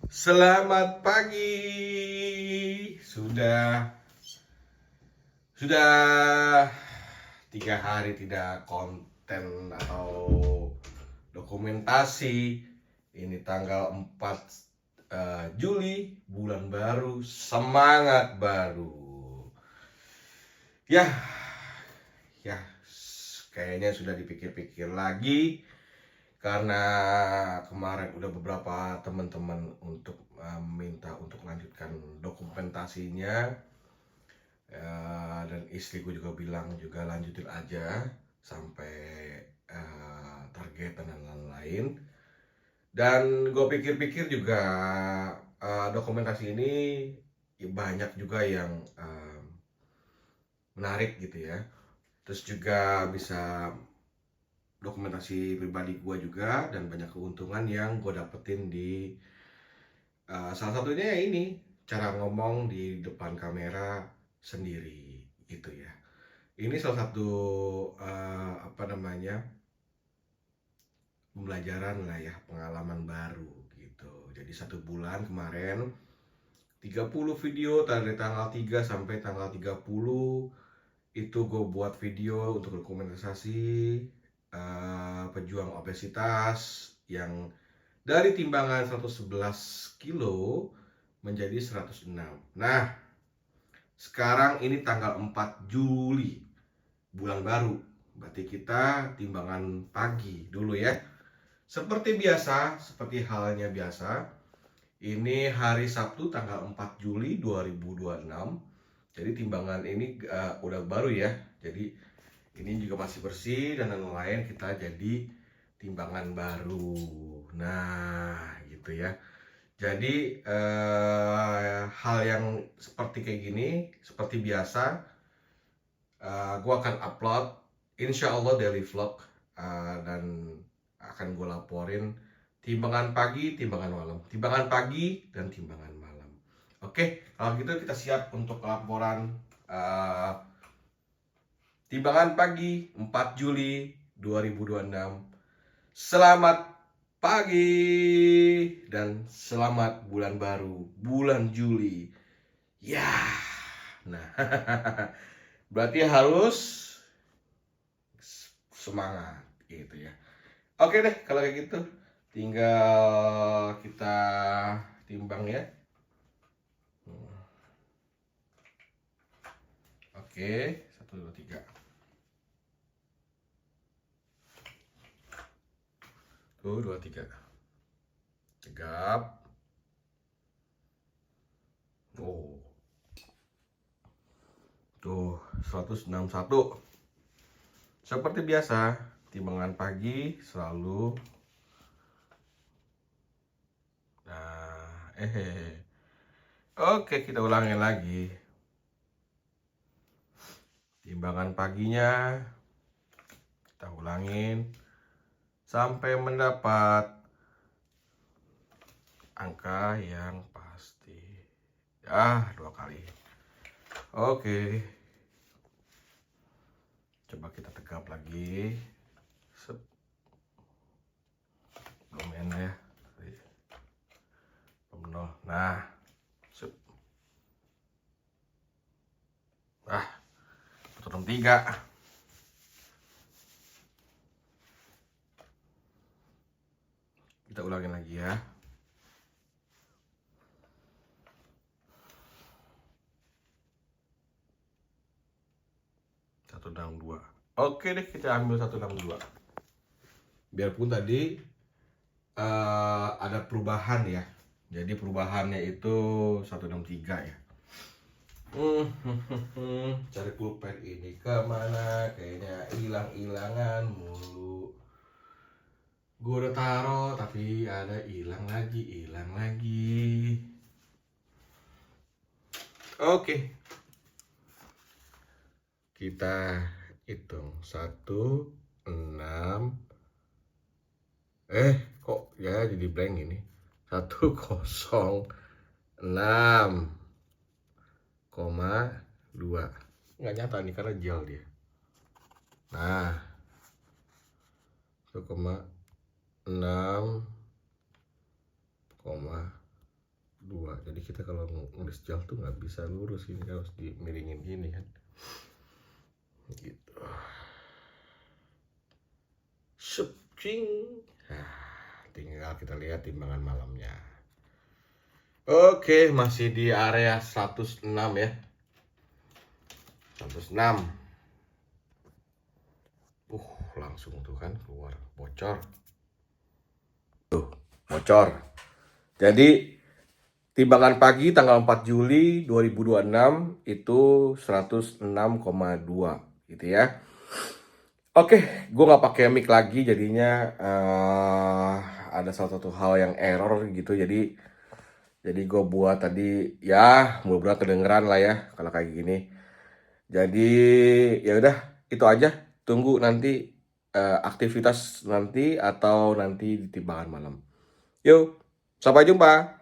Selamat pagi. Sudah 3 hari tidak konten atau dokumentasi. Ini tanggal 4 Juli, bulan baru, semangat baru. Ya, ya, kayaknya sudah dipikir-pikir lagi karena kemarin udah beberapa teman-teman untuk minta untuk melanjutkan dokumentasinya. Dan istriku juga bilang juga lanjutin aja sampai target dan lain-lain. Dan gue pikir-pikir juga dokumentasi ini banyak juga yang menarik gitu ya. Terus juga bisa dokumentasi pribadi gue juga, dan banyak keuntungan yang gue dapetin di salah satunya ya ini, cara ngomong di depan kamera sendiri gitu ya. Ini salah satu pembelajaran lah ya, pengalaman baru gitu. Jadi 1 bulan kemarin 30 video dari tanggal 3 sampai tanggal 30 itu gue buat video untuk dokumentasi pejuang obesitas yang dari timbangan 111 kilo menjadi 106. Nah, sekarang ini tanggal 4 Juli, bulan baru. Berarti kita timbangan pagi dulu ya. Seperti biasa, seperti halnya biasa, ini hari Sabtu tanggal 4 Juli 2026. Jadi timbangan ini udah baru ya. Jadi ini juga masih bersih dan lain-lain, kita jadi timbangan baru. Nah, gitu ya. Jadi hal yang seperti kayak gini, seperti biasa, gue akan upload insya Allah daily vlog, dan akan gue laporin timbangan pagi, timbangan malam, timbangan pagi dan timbangan malam. Oke, kalau gitu kita siap untuk laporan timbangan pagi 4 Juli 2026. Selamat pagi dan selamat bulan baru, bulan Juli. Ya, nah, berarti harus semangat gitu ya. Oke deh, kalau kayak gitu tinggal kita timbang ya. Oke, 1, 2, 3. Tuh, 2, 3. Tegap. Oh. Tuh, 161. Seperti biasa, timbangan pagi selalu. Nah, Oke, kita ulangin lagi. Timbangan paginya kita ulangin sampai mendapat angka yang pasti. 2 kali. Oke. Coba kita tegap lagi. Belum enak ya. Belum nol. Nah. 163. Kita ulangin lagi ya. Satu enam dua. Oke deh, kita ambil 162. Biarpun tadi ada perubahan ya. Jadi perubahannya itu 163 ya. Cari pulpen ini kemana? Kayaknya hilang-hilangan mulu. Gue udah taro tapi ada hilang lagi. Oke. Kita hitung 1, 6. Kok ya jadi blank ini? 106,2. Nggak nyata nih karena gel dia. Nah, 1,6,2. 2. Jadi kita kalau nulis jauh tuh nggak bisa lurus, ini harus dimiringin gini kan, gitu. Shooting. Nah, tinggal kita lihat timbangan malamnya. Oke, masih di area 106 ya. 106. Langsung tuh kan keluar bocor. Tuh, bocor. Jadi timbangan pagi tanggal 4 Juli 2026 itu 106,2 gitu ya. Oke, gue nggak pakai mic lagi, jadinya ada salah satu hal yang error gitu. Jadi gue buat tadi ya, mudah-mudahan kedengeran lah ya kalau kayak gini. Jadi ya udah itu aja. Tunggu nanti aktivitas nanti atau nanti di timbangan malam. Yuk, sampai jumpa.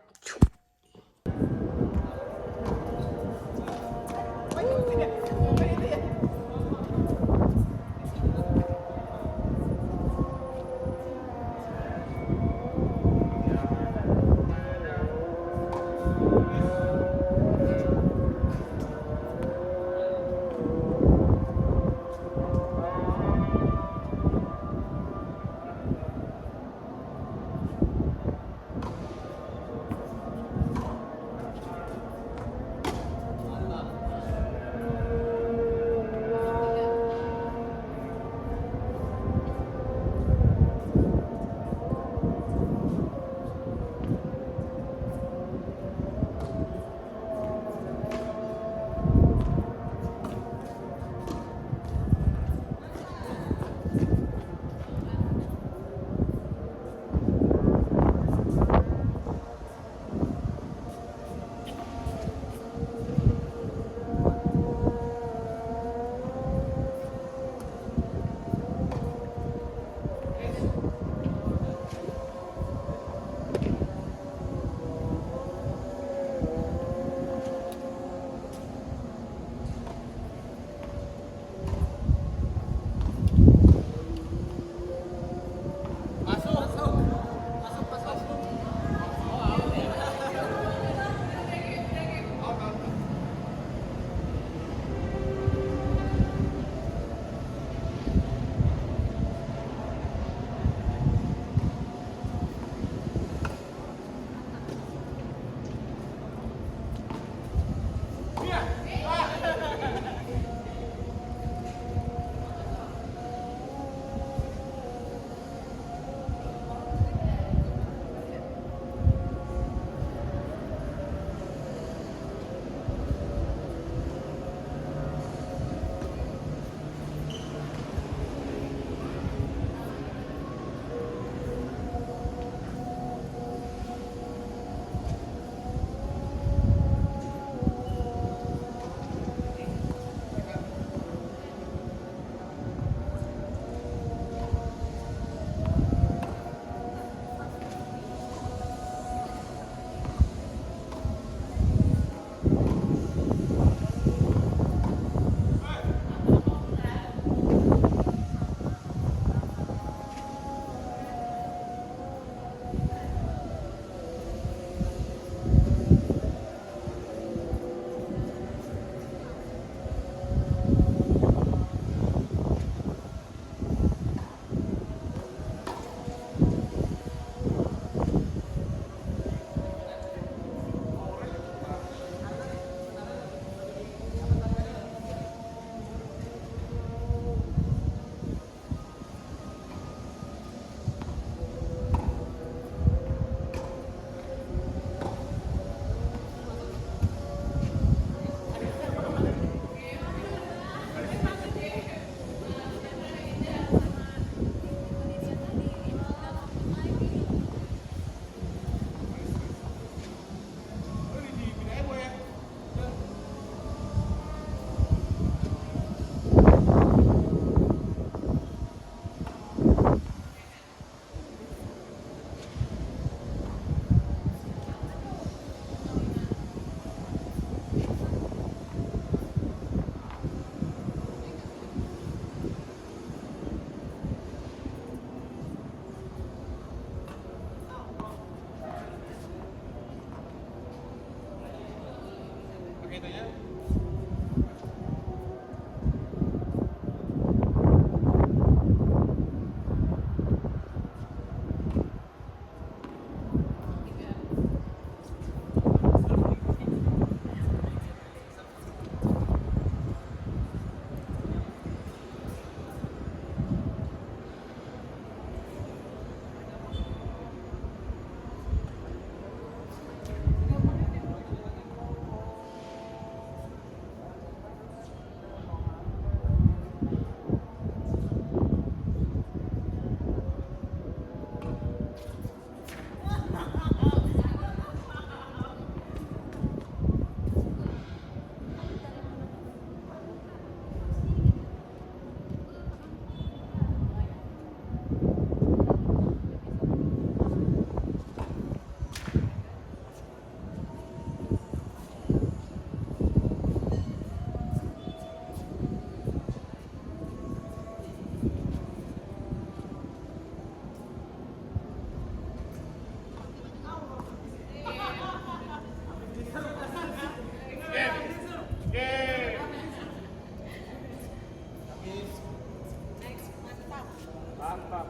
Mantap.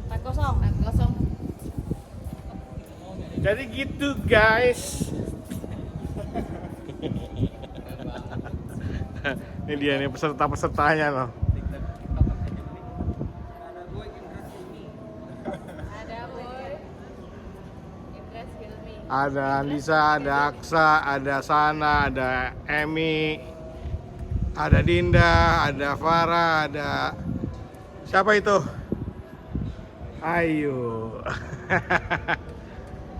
Empat kosong. Jadi gitu guys. Ini dia nih peserta-pesertanya loh. Ada boy. Impress Hilmi. Ada Andisa, ada Aksa, ada Sana, ada Emi, ada Dinda, ada Farah, ada siapa itu? Ayo.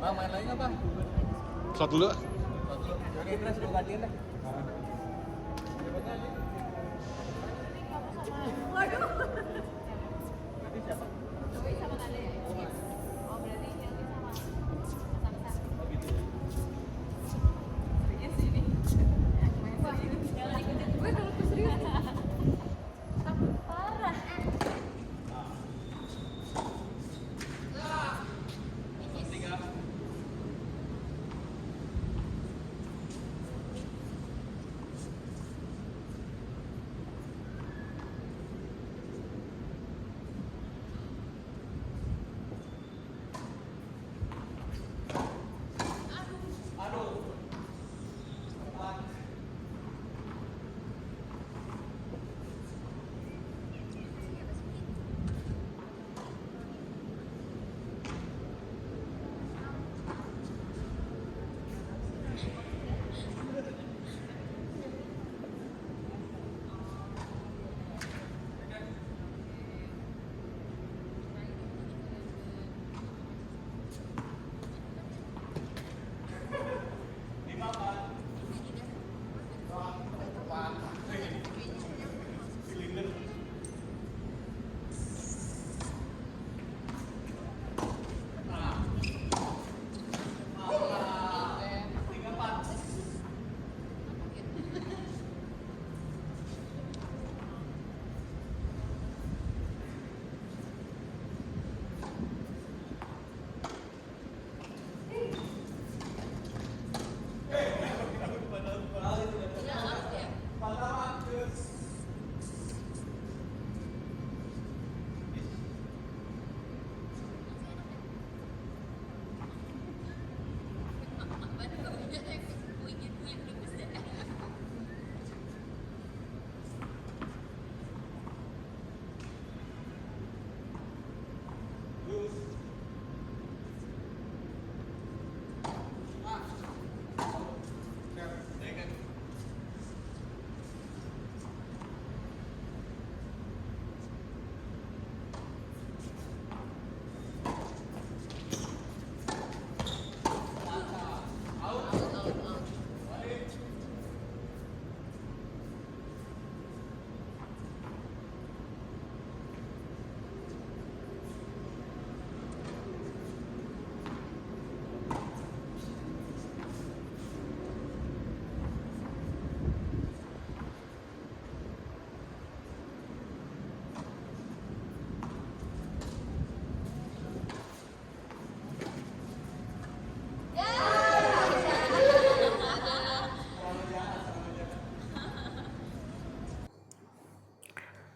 Bang, main lagi nggak bang? Shot dulu. Oke, terus gue gantiin deh. Waduh. Doi sama Kale. Oh berarti Hilmi sama Samsa. Serius ini. Wah, jangan ikutin gue kalau keserius. Parah.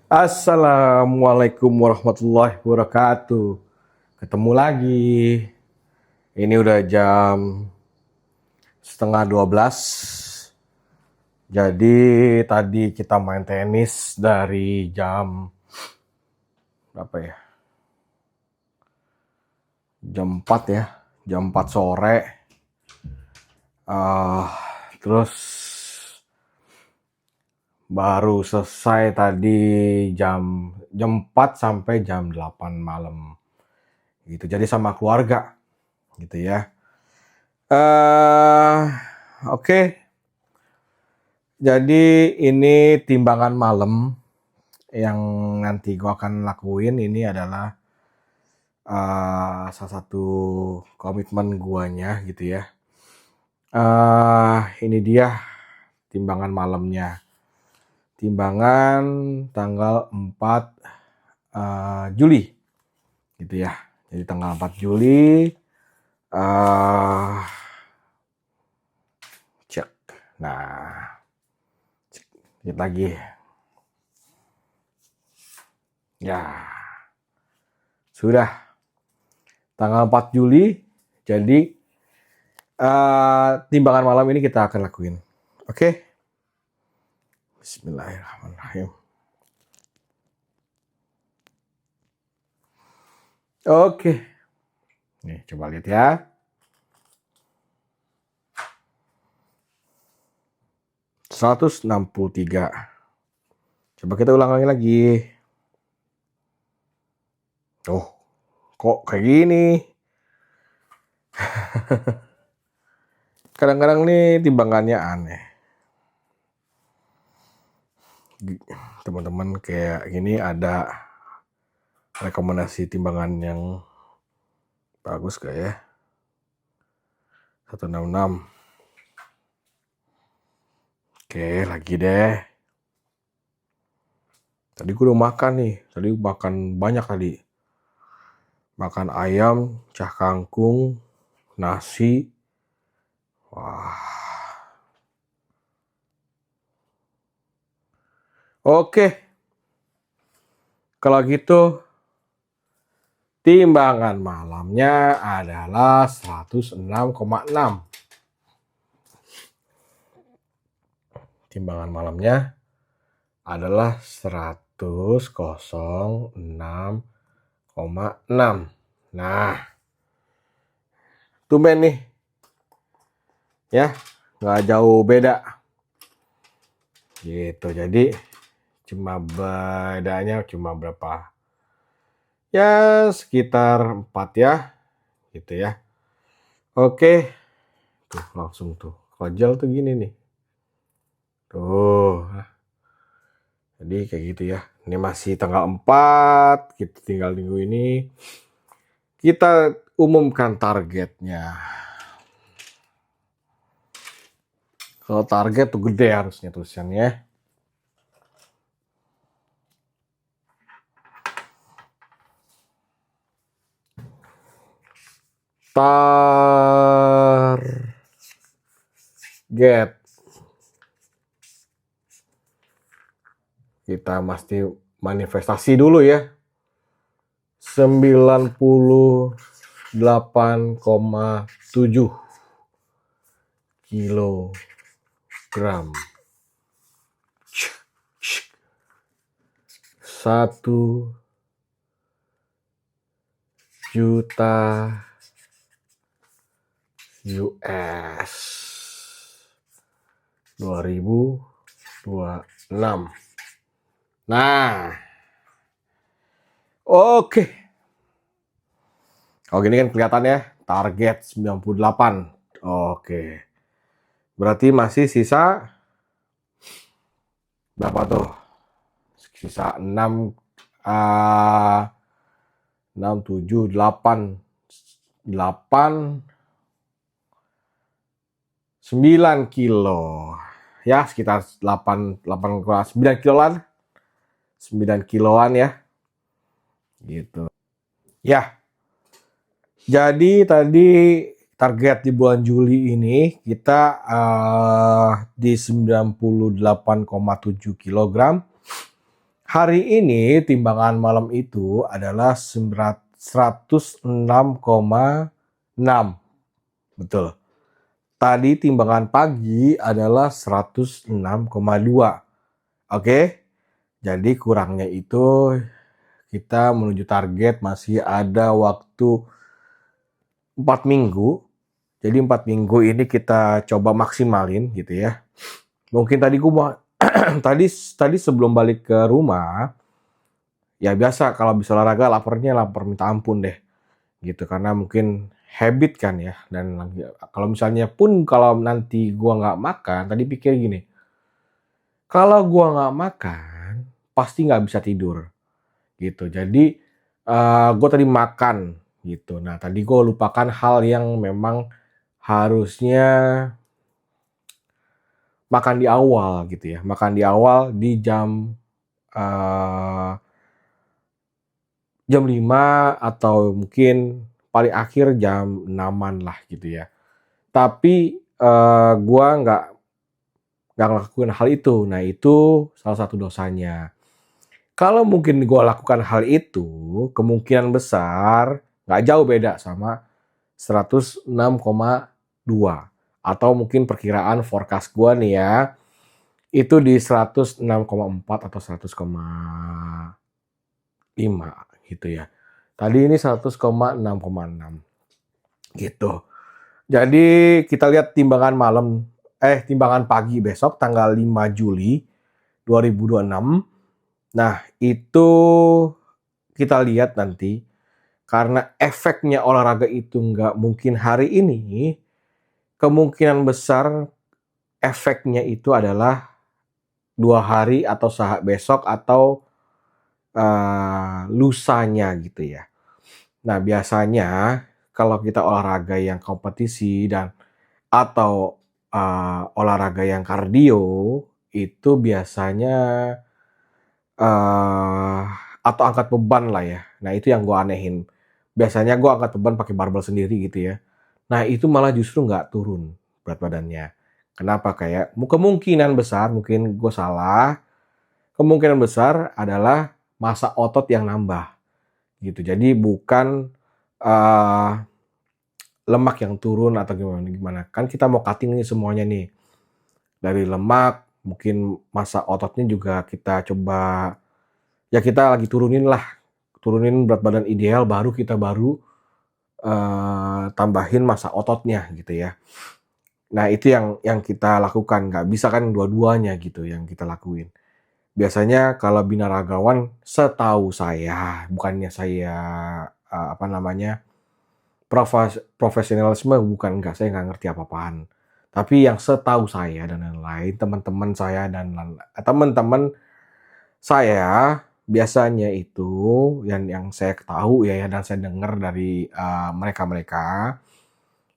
Assalamualaikum warahmatullahi wabarakatuh. Ketemu lagi. Ini udah jam setengah 12. Jadi tadi kita main tenis dari jam berapa ya? Jam 4 ya. Jam 4 sore. Terus baru selesai tadi jam 4 sampai jam 8 malam. Gitu. Jadi sama keluarga gitu ya. Oke. Jadi ini timbangan malam yang nanti gua akan lakuin ini adalah salah satu komitmen guanya gitu ya. Ini dia timbangan malamnya. Timbangan tanggal 4 Juli gitu ya. Jadi tanggal 4 Juli cek. Nah, cek lagi. Ya. Sudah. Tanggal 4 Juli. Jadi timbangan malam ini kita akan lakuin. Oke? Bismillahirrahmanirrahim. Oke. Nih, coba lihat ya. ...163. Coba kita ulang lagi. Oh, kok kayak gini? Kadang-kadang nih timbangannya aneh. Teman-teman kayak gini ada rekomendasi timbangan yang bagus gak ya? 166. Oke, lagi deh. Tadi gue udah makan nih. Tadi makan banyak tadi. Makan ayam, cah kangkung, nasi. Wah. Oke. Kalau gitu timbangan malamnya adalah 106,6. Timbangan malamnya adalah 106,6. Nah, tumben nih. Ya, nggak jauh beda. Gitu, jadi cuma bedanya cuma berapa? Ya, sekitar 4 ya. Gitu ya. Oke. Tuh, langsung tuh. Kojol tuh gini nih. Tuh. Jadi kayak gitu ya. Ini masih tanggal 4. Kita tinggal minggu ini. Kita umumkan targetnya. Kalau target tuh gede harusnya tulisannya. Target. Kita mesti manifestasi dulu ya. 98,7 kilogram. 1 juta US 2026. Nah, oke. Oh gini kan kelihatan ya, target 98. Oke. Berarti masih sisa berapa tuh? Sisa 6 7 8 9 kilo. Ya, sekitar 9 kiloan. 9 kiloan ya. Gitu. Ya. Jadi tadi target di bulan Juli ini kita di 98,7 kilogram. Hari ini timbangan malam itu adalah 106,6. Betul. Tadi timbangan pagi adalah 106,2. Oke? Jadi kurangnya itu kita menuju target masih ada waktu 4 minggu. Jadi 4 minggu ini kita coba maksimalin gitu ya. Mungkin tadi gua tadi sebelum balik ke rumah, ya biasa kalau bisa olahraga lapar minta ampun deh. Gitu karena mungkin habit kan ya, dan kalau misalnya pun kalau nanti gua nggak makan, tadi pikir gini, kalau gua nggak makan pasti nggak bisa tidur gitu. Jadi gua tadi makan gitu. Nah tadi gua lupakan hal yang memang harusnya makan di awal gitu ya, makan di awal di eh, jam 5 atau mungkin paling akhir jam 6-an lah gitu ya. Tapi gua nggak ngelakuin hal itu. Nah itu salah satu dosanya. Kalau mungkin gua lakukan hal itu, kemungkinan besar nggak jauh beda sama 106,2. Atau mungkin perkiraan forecast gua nih ya, itu di 106,4 atau 100,5 gitu ya. Tadi ini 100,6,6 gitu. Jadi kita lihat timbangan pagi besok tanggal 5 Juli 2026. Nah, itu kita lihat nanti karena efeknya olahraga itu nggak mungkin hari ini, kemungkinan besar efeknya itu adalah 2 hari atau besok atau lusanya gitu ya. Nah, biasanya kalau kita olahraga yang kompetisi dan atau olahraga yang kardio itu biasanya eh atau angkat beban lah ya. Nah, itu yang gue anehin. Biasanya gue angkat beban pakai barbel sendiri gitu ya. Nah, itu malah justru nggak turun berat badannya. Kenapa? Kayak kemungkinan besar, mungkin gue salah, kemungkinan besar adalah massa otot yang nambah gitu. Jadi bukan eh lemak yang turun atau gimana. Kan kita mau cutting nih semuanya nih. Dari lemak, mungkin massa ototnya juga kita coba, ya kita lagi turunin lah. Turunin berat badan ideal, baru kita tambahin massa ototnya gitu ya. Nah itu yang kita lakukan, nggak bisa kan dua-duanya gitu yang kita lakuin. Biasanya kalau binaragawan setahu saya, bukannya saya apa namanya, profesionalisme bukan, enggak, saya nggak ngerti apa-apaan. Tapi yang setahu saya dan lain-lain, teman-teman saya dan teman-teman saya biasanya itu yang saya tahu ya dan saya dengar dari mereka-mereka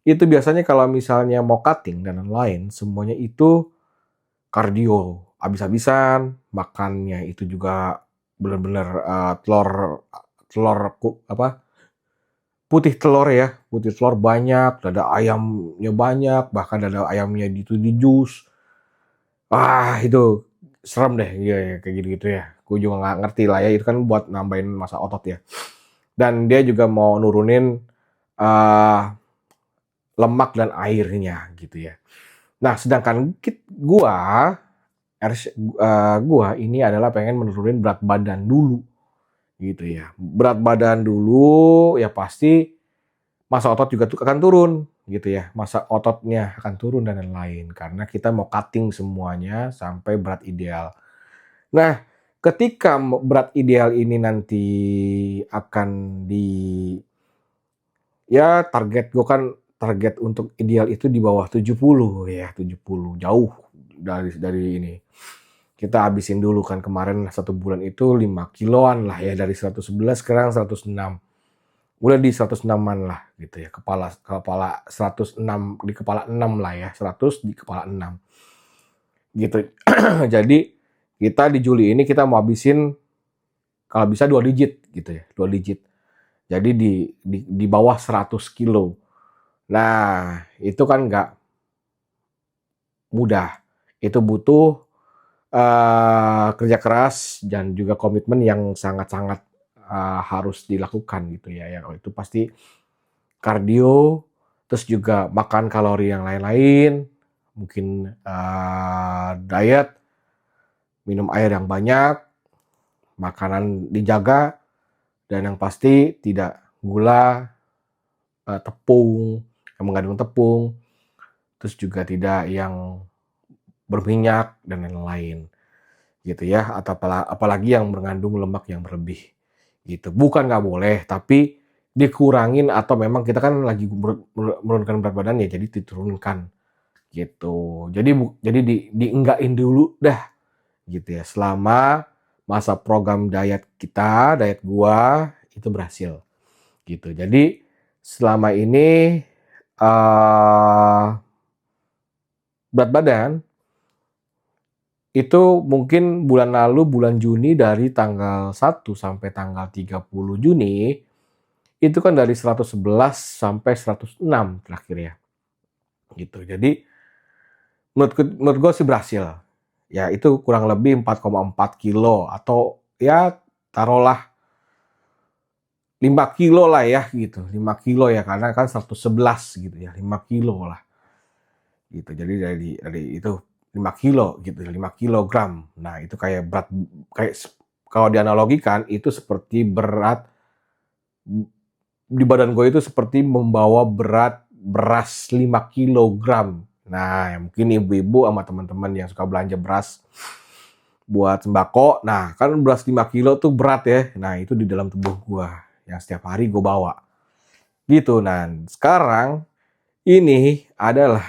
itu biasanya kalau misalnya mau cutting dan lain-lain semuanya itu kardio habis-habisan, makannya itu juga benar-benar telur telur apa, putih telur ya, putih telur banyak, dada ayamnya banyak, bahkan dada ayamnya itu di jus. Wah, itu serem deh, iya ya, kayak gitu-gitu ya. Gue juga nggak ngerti lah ya, itu kan buat nambahin massa otot ya. Dan dia juga mau nurunin eh, lemak dan airnya gitu ya. Nah, sedangkan gua ini adalah pengen menurunin berat badan dulu gitu ya. Berat badan dulu ya pasti massa otot juga akan turun gitu ya. Massa ototnya akan turun dan lain-lain karena kita mau cutting semuanya sampai berat ideal. Nah, ketika berat ideal ini nanti akan ya target untuk ideal itu di bawah 70 ya, 70 jauh dari ini. Kita habisin dulu kan kemarin 1 bulan itu 5 kiloan lah ya, dari 111 sekarang 106. Udah di 106-an lah gitu ya, kepala 106 di kepala 6 lah ya, 100 di kepala 6 gitu. Jadi kita di Juli ini kita mau habisin kalau bisa 2 digit gitu ya, 2 digit. Jadi di bawah 100 kilo. Nah, itu kan nggak mudah. Itu butuh kerja keras dan juga komitmen yang sangat-sangat harus dilakukan gitu ya. Yang itu pasti kardio, terus juga makan kalori yang lain-lain, mungkin diet, minum air yang banyak, makanan dijaga, dan yang pasti tidak gula, tepung, yang mengandung tepung, terus juga tidak yang berminyak dan lain-lain gitu ya, atau apalagi yang mengandung lemak yang berlebih gitu. Bukan nggak boleh, tapi dikurangin atau memang kita kan lagi menurunkan berat badan ya, jadi diturunkan gitu. Jadi dienggain dulu dah gitu ya, selama masa program diet gua itu berhasil gitu. Jadi selama ini berat badan itu mungkin bulan lalu, bulan Juni, dari tanggal 1 sampai tanggal 30 Juni, itu kan dari 111 sampai 106 terakhir ya, gitu. Jadi menurut gue sih berhasil. Ya itu kurang lebih 4,4 kilo atau ya taruhlah 5 kilo lah ya gitu. 5 kilo ya, karena kan 111 gitu ya, 5 kilo lah gitu. Jadi dari itu 5 kilo gitu, 5 kilogram. Nah itu kayak kalau dianalogikan itu seperti berat di badan gue itu seperti membawa berat beras 5 kilogram. Nah, mungkin ibu-ibu sama teman-teman yang suka belanja beras buat sembako, nah kan beras 5 kilo tuh berat ya. Nah, itu di dalam tubuh gue yang setiap hari gue bawa. Gitu. Nah, sekarang ini adalah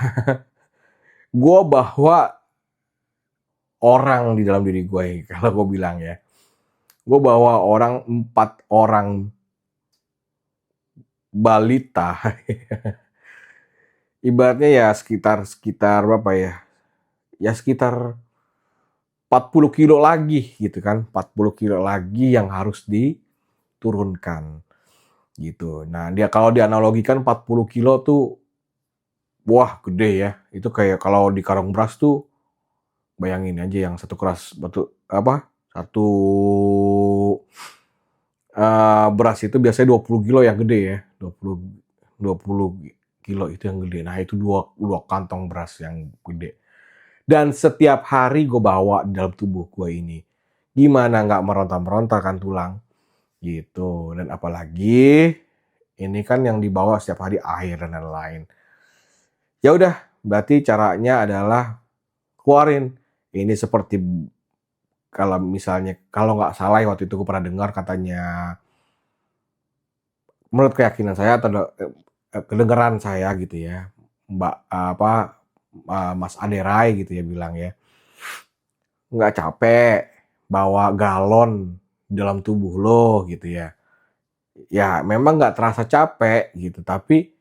gue bawa orang di dalam diri gue, kalau gue bilang ya. Gue bawa 4 orang balita. Ibaratnya ya sekitar berapa ya? Ya sekitar 40 kilo lagi gitu kan. 40 kilo lagi yang harus diturunkan gitu. Nah, kalau dianalogikan 40 kilo tuh wah gede ya. Itu kayak kalau di karung beras tuh bayangin aja yang satu satu beras itu biasanya 20 kilo yang gede ya. 20 kilo itu yang gede. Nah, itu dua kantong beras yang gede. Dan setiap hari gue bawa di dalam tubuh gue ini. Gimana nggak meronta-meronta kan tulang. Gitu. Dan apalagi ini kan yang dibawa setiap hari air dan lain-lain. Ya udah, berarti caranya adalah keluarin. Ini seperti kalau misalnya, kalau nggak salah waktu itu gue pernah dengar katanya, menurut keyakinan saya atau kedengaran saya gitu ya, Mas Aderai gitu ya bilang ya, nggak capek bawa galon dalam tubuh lo gitu ya. Ya memang nggak terasa capek gitu, tapi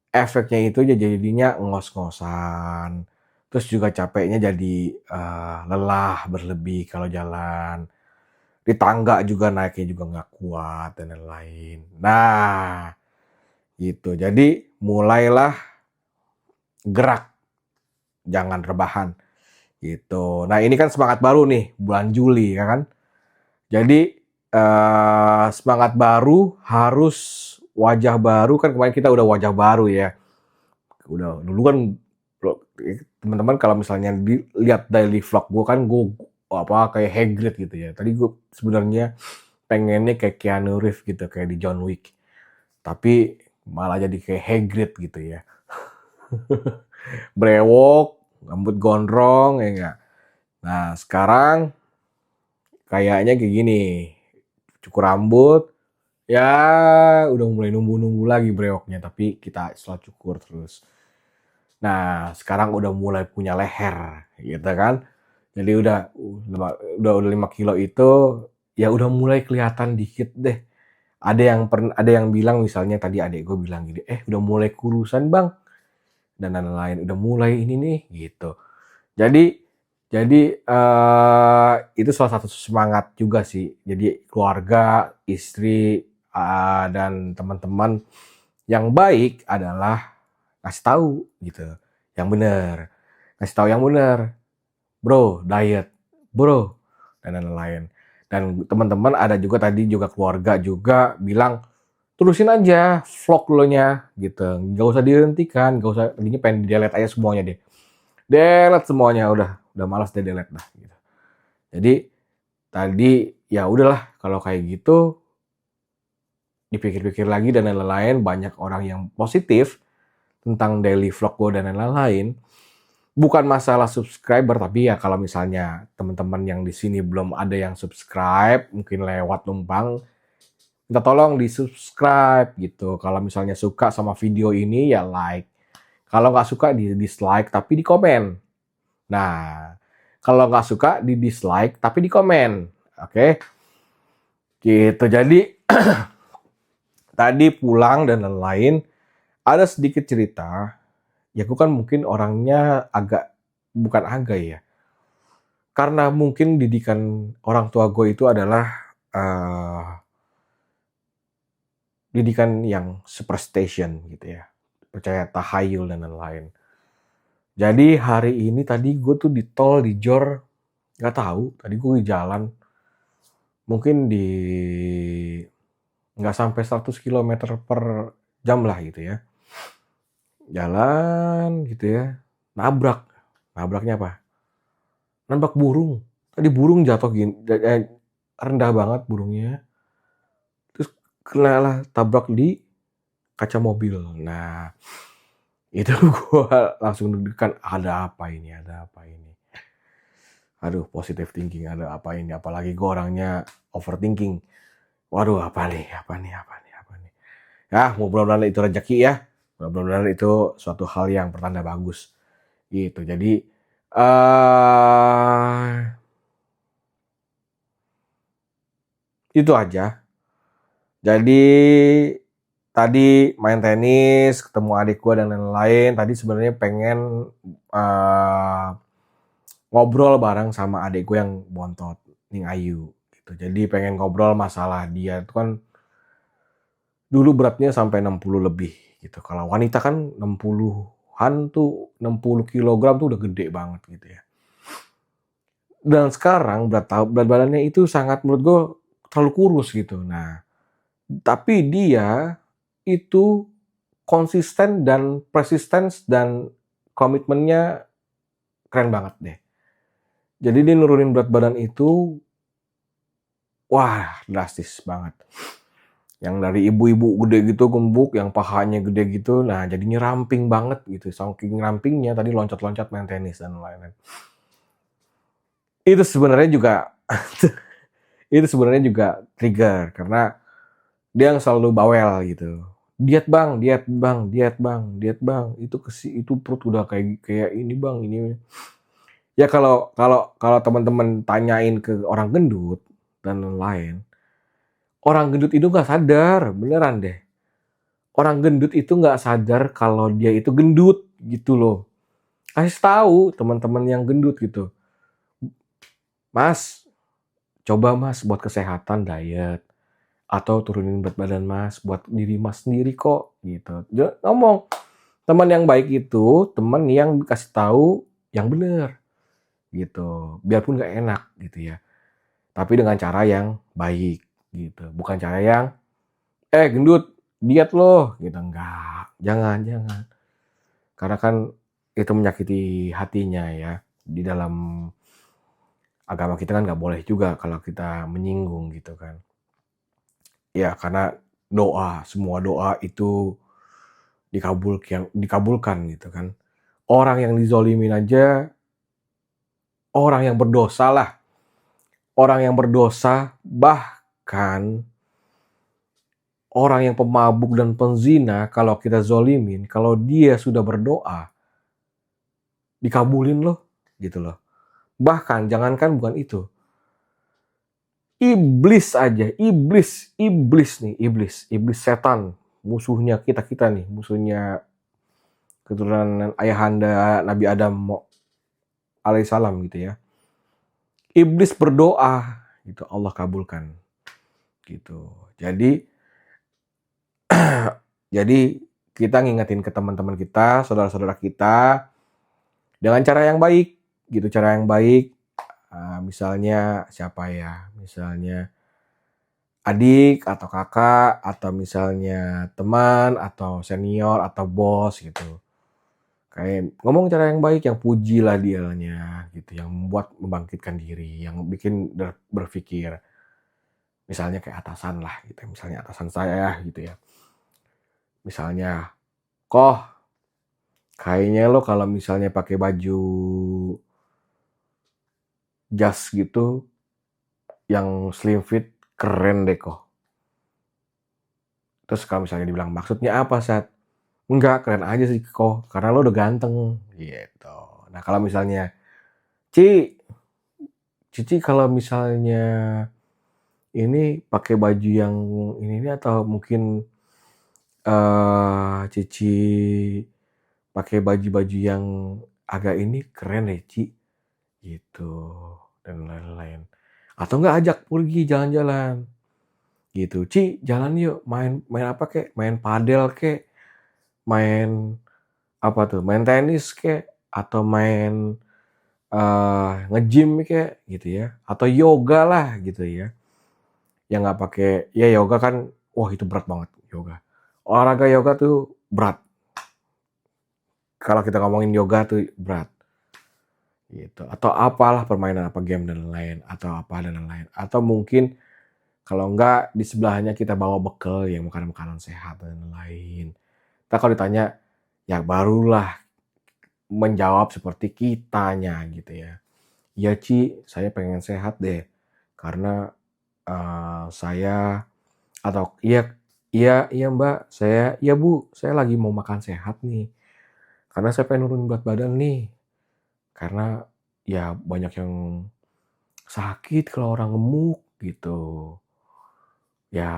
efeknya itu jadinya ngos-ngosan. Terus juga capeknya jadi lelah berlebih kalau jalan. Di tangga juga naiknya juga nggak kuat dan lain-lain. Nah, gitu. Jadi mulailah gerak, jangan rebahan. Gitu. Nah, ini kan semangat baru nih bulan Juli ya kan. Jadi semangat baru harus wajah baru, kan kemarin kita udah wajah baru ya. Udah dulu kan teman-teman kalau misalnya lihat daily vlog gue kan gue kayak Hagrid gitu ya. Tadi gue sebenarnya pengennya kayak Keanu Reeves gitu, kayak di John Wick. Tapi malah jadi kayak Hagrid gitu ya. Brewok, rambut gondrong ya enggak. Nah, sekarang kayaknya kayak gini. Cukur rambut, ya udah mulai numbu-numbu lagi brewoknya, tapi kita selalu cukur terus. Nah, sekarang udah mulai punya leher, gitu kan. Jadi udah 5 kilo itu ya udah mulai kelihatan dikit deh. Ada yang bilang, misalnya tadi adik gue bilang gini, udah mulai kurusan bang, dan lain-lain, udah mulai ini nih gitu. Jadi itu salah satu semangat juga sih. Jadi keluarga, istri, dan teman-teman yang baik adalah kasih tahu gitu, yang benar. Kasih tahu yang benar. Bro, diet. bro, dan lain-lain. Dan teman-teman ada juga tadi juga keluarga juga bilang terusin aja vlog lo nya gitu, nggak usah dihentikan, nggak usah, ini pengen di delete aja semuanya deh, delete semuanya, udah malas deh delete dah gitu. Jadi tadi ya udahlah kalau kayak gitu, dipikir-pikir lagi dan lain-lain, banyak orang yang positif tentang daily vlog gue dan lain-lain. Bukan masalah subscriber, tapi ya kalau misalnya teman-teman yang di sini belum ada yang subscribe, mungkin lewat numpang, minta tolong di subscribe gitu. Kalau misalnya suka sama video ini ya like. Kalau nggak suka di dislike tapi di komen. Nah, kalau nggak suka di dislike tapi di komen. Oke? Gitu. Jadi tadi pulang dan lain-lain, ada sedikit cerita. Ya aku kan mungkin orangnya bukan agak ya. Karena mungkin didikan orang tua gue itu adalah didikan yang superstition gitu ya. Percaya tahayul dan lain-lain. Jadi hari ini tadi gue tuh di tol di Jor, nggak tahu. Tadi gue di jalan, mungkin di nggak sampai 100 km per jam lah gitu ya. Jalan gitu ya, nabraknya apa? Nabrak burung. Tadi burung jatuh gini, rendah banget burungnya. Terus kenalah tabrak di kaca mobil. Nah, itu gua langsung deg-degan, ada apa ini? Aduh, positive thinking, ada apa ini? Apalagi gua orangnya overthinking. Waduh, apa nih? Ya, mudah-mudahan itu rezeki ya. Mudah-mudahan itu suatu hal yang pertanda bagus. Gitu. Jadi itu aja. Jadi tadi main tenis, ketemu adik gue dan lain-lain. Tadi sebenarnya pengen ngobrol bareng sama adik gue yang bontot, Ning Ayu. Gitu. Jadi pengen ngobrol masalah dia itu kan dulu beratnya sampai 60 lebih gitu. Kalau wanita kan 60-an tuh, 60 kilogram tuh udah gede banget gitu ya. Dan sekarang berat badannya itu sangat menurut gue terlalu kurus gitu. Nah, tapi dia itu konsisten dan persistence dan komitmennya keren banget deh. Jadi dia nurunin berat badan itu, wah drastis banget. Yang dari ibu-ibu gede gitu gembuk, yang pahanya gede gitu, nah jadinya ramping banget gitu. Saking rampingnya tadi loncat-loncat main tenis dan lain-lain. Itu sebenarnya juga trigger karena dia yang selalu bawel gitu. Diet bang. Itu perut udah kayak ini bang, ini. Ya kalau teman-teman tanyain ke orang gendut dan lain-lain, orang gendut itu nggak sadar, beneran deh. Orang gendut itu nggak sadar kalau dia itu gendut gitu loh. Kasih tahu teman-teman yang gendut gitu. Mas, coba mas buat kesehatan diet. Atau turunin berat badan mas, buat diri mas sendiri kok gitu. Dia ngomong, teman yang baik itu teman yang kasih tahu yang benar gitu. Biarpun nggak enak gitu ya. Tapi dengan cara yang baik gitu. Bukan cara yang gendut, diet loh gitu. Enggak, jangan. Karena kan itu menyakiti hatinya ya. Di dalam agama kita kan nggak boleh juga kalau kita menyinggung gitu kan. Ya karena semua doa itu dikabulkan gitu kan. Orang yang dizolimin aja, orang yang berdosa lah. Orang yang berdosa, bahkan orang yang pemabuk dan penzina, kalau kita zolimin, kalau dia sudah berdoa, dikabulin loh, gitu loh. Bahkan, jangankan bukan itu. Iblis aja, iblis setan, musuhnya kita nih, musuhnya keturunan ayahanda Nabi Adam alaihissalam gitu ya. Iblis berdoa, gitu Allah kabulkan, gitu. Jadi kita ngingetin ke teman-teman kita, saudara-saudara kita dengan cara yang baik, gitu, cara yang baik. Misalnya siapa ya? Misalnya adik atau kakak atau misalnya teman atau senior atau bos gitu. Kayak ngomong cara yang baik, yang pujilah dianya gitu, yang membuat membangkitkan diri, yang bikin berpikir. Misalnya kayak atasan lah gitu, misalnya atasan saya gitu ya. Misalnya, "Koh, kayaknya lo kalau misalnya pakai baju jas gitu yang slim fit keren deh, Koh." Terus kalau misalnya dibilang, "Maksudnya apa, Sat?" "Enggak, keren aja sih, Koh, karena lo udah ganteng." Gitu. Nah, kalau misalnya, "Ci, Cici kalau misalnya ini pakai baju yang ini atau mungkin Cici pakai baju-baju yang agak ini keren deh, Ci." Gitu, dan lain-lain. Atau enggak ajak pergi jalan-jalan, gitu. "Ci, jalan yuk, main main apa kek? Main padel kek, main apa tuh, main tenis kek, atau main nge-gym kek," gitu ya. Atau yoga lah gitu ya. Yang nggak pakai, ya yoga kan, wah itu berat banget yoga. Olahraga yoga tuh berat. Kalau kita ngomongin yoga tuh berat. Gitu. Atau apalah permainan apa game dan lain-lain atau apa dan lain-lain. Atau mungkin kalau enggak di sebelahnya kita bawa bekal yang makanan-makanan sehat dan lain-lain. Kita kalau ditanya ya barulah menjawab seperti kitanya gitu ya. "Ya Ci, saya pengen sehat deh. Karena saya atau iya iya iya Mbak, iya Bu, saya lagi mau makan sehat nih. Karena saya pengen nurunin berat badan nih. Karena ya banyak yang sakit kalau orang gemuk gitu. Ya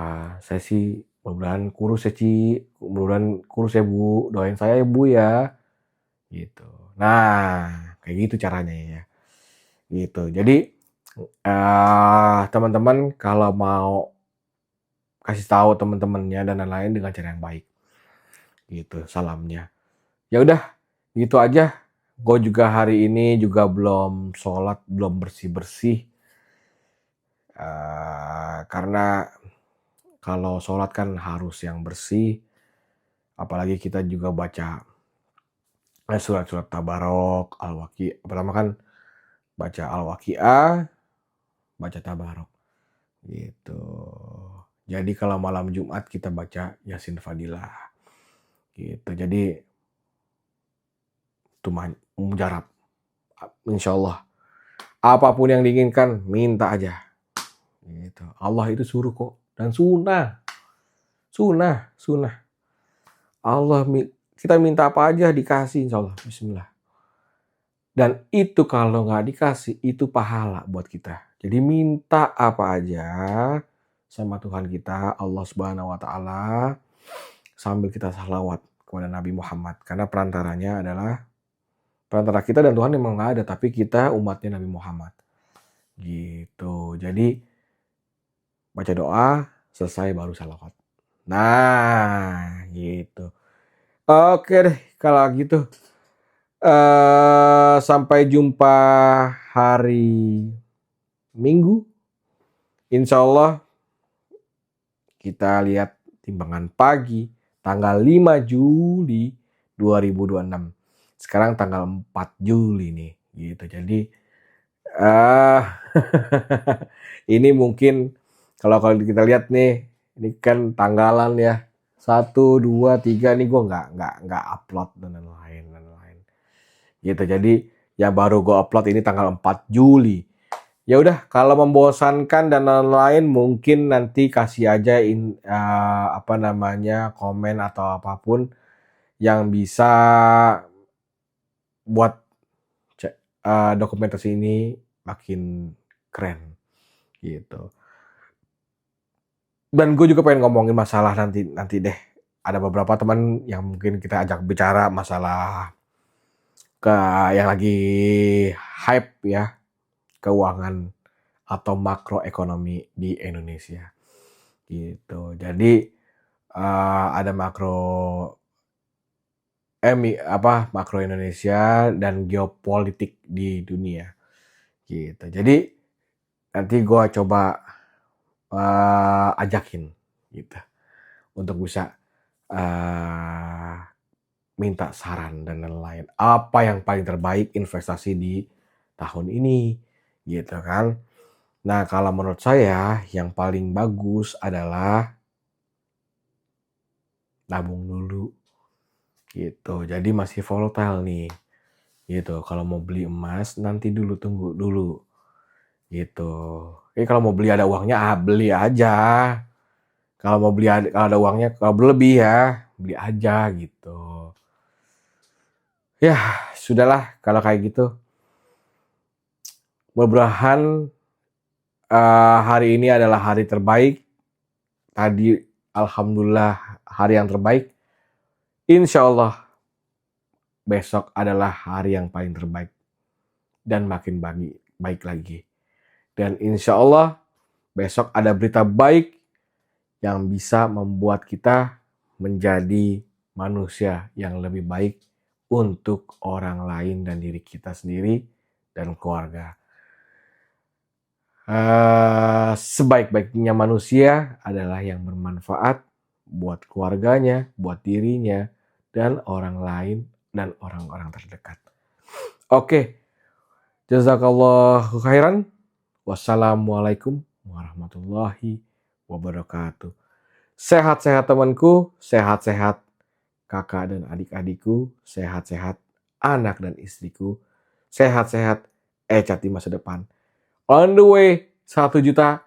saya sih mudah-mudahan kurus ya Ci, mudah-mudahan kurus ya Bu, doain saya ya Bu ya." Gitu. Nah, kayak gitu caranya ya, gitu. Jadi, teman-teman kalau mau kasih tahu teman-temannya dan lain-lain dengan cara yang baik, gitu salamnya. Ya udah, gitu aja. Gue juga hari ini juga belum sholat, belum bersih-bersih. Karena kalau sholat kan harus yang bersih, apalagi kita juga baca surat-surat tabarok, pertama kan baca al-waqiah, baca tabarok, gitu. Jadi kalau malam Jumat kita baca Yasin Fadilah, gitu. Jadi itu mujarab, insyaallah. Apapun yang diinginkan, minta aja. Gitu. Allah itu suruh kok, dan sunnah. Sunnah, sunnah. Kita minta apa aja dikasih insyaallah. Bismillah. Dan itu kalau nggak dikasih, itu pahala buat kita. Jadi minta apa aja sama Tuhan kita, Allah Subhanahu wa Ta'ala, sambil kita salawat kepada Nabi Muhammad. Karena perantara kita dan Tuhan memang nggak ada, tapi kita umatnya Nabi Muhammad. Gitu. Jadi baca doa, selesai baru salawat. Nah, gitu. Oke deh, kalau gitu. Sampai jumpa hari Minggu. Insya Allah kita lihat timbangan pagi tanggal 5 Juli 2026. Sekarang tanggal 4 Juli nih, gitu. Jadi ini mungkin kalau kita lihat nih, ini kan tanggalan ya. 1, 2, 3 nih gue nggak upload dan lain-lain. Gitu. Jadi yang baru gue upload ini tanggal 4 Juli. Ya udah, kalau membosankan dan lain-lain mungkin nanti kasih aja komen atau apapun yang bisa buat dokumentasi ini makin keren gitu. Dan gue juga pengen ngomongin masalah nanti deh. Ada beberapa teman yang mungkin kita ajak bicara masalah yang lagi hype ya, keuangan atau makroekonomi di Indonesia gitu. Jadi ada makro Indonesia dan geopolitik di dunia gitu. Jadi nanti gue coba ajakin gitu untuk bisa minta saran dan lain-lain. Apa yang paling terbaik investasi di tahun ini gitu kan. Nah, kalau menurut saya yang paling bagus adalah nabung dulu gitu. Jadi masih volatile nih gitu. Kalau mau beli emas nanti dulu, tunggu dulu gitu. Kalau mau beli ada uangnya beli aja. Kalau mau beli kalau ada uangnya, kalau berlebih ya beli aja gitu. Ya, sudahlah kalau kayak gitu. Mudah-mudahan hari ini adalah hari terbaik. Tadi alhamdulillah hari yang terbaik. Insya Allah besok adalah hari yang paling terbaik dan makin baik lagi. Dan insya Allah besok ada berita baik yang bisa membuat kita menjadi manusia yang lebih baik untuk orang lain dan diri kita sendiri dan keluarga. Sebaik-baiknya manusia adalah yang bermanfaat buat keluarganya, buat dirinya, dan orang lain dan orang-orang terdekat. Oke, jazakallahu khairan. Wassalamualaikum warahmatullahi wabarakatuh. Sehat-sehat temanku, sehat-sehat kakak dan adik-adikku, sehat-sehat anak dan istriku, sehat-sehat Ecat di masa depan. On the way, $1 juta.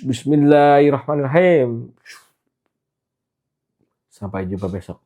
Bismillahirrahmanirrahim. Sampai jumpa besok.